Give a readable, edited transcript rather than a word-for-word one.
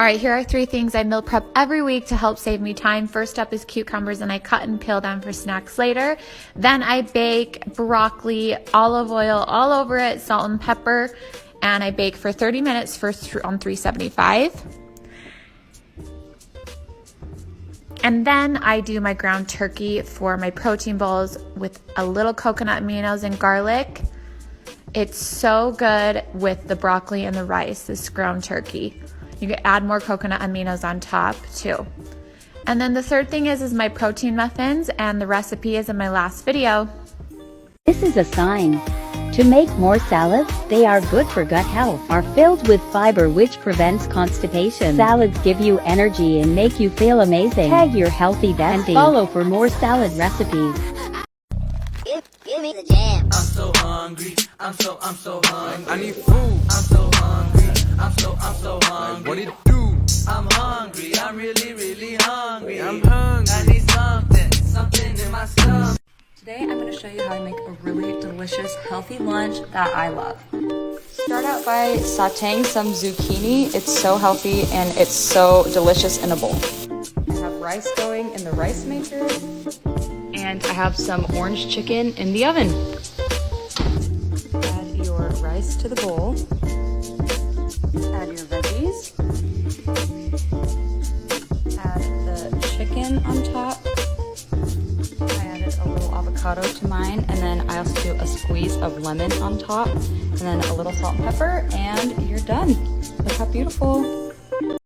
All right, here are 3 things I meal prep every week to help save me time. First up is cucumbers, and I cut and peel them for snacks later. Then I bake broccoli, olive oil all over it, salt and pepper, and I bake for 30 minutes on 375. And then I do my ground turkey for my protein bowls with a little coconut aminos and garlic. It's so good with the broccoli and the rice, this ground turkey. You can add more coconut aminos on top too. And then the third thing is my protein muffins, and the recipe is in my last video. This is a sign. To make more salads, they are good for gut health, are filled with fiber which prevents constipation. Salads give you energy and make you feel amazing. Tag your healthy bestie and follow for more salad recipes. Give me the jam. I'm so hungry. I'm so hungry. I need food. I'm so hungry. I'm so hungry. What it do? I'm hungry. I'm really hungry. I'm hungry. I need something in my stomach. Today I'm going to show you how I make a really delicious, healthy lunch that I love. Start out by sauteing some zucchini. It's so healthy and it's so delicious in a bowl. I have rice going in the rice maker, and I have some orange chicken in the oven. Add your rice to the bowl. Add your veggies. Add the chicken on top. I added a little avocado to mine, and then I also do a squeeze of lemon on top, and then a little salt and pepper, and you're done. Look how beautiful.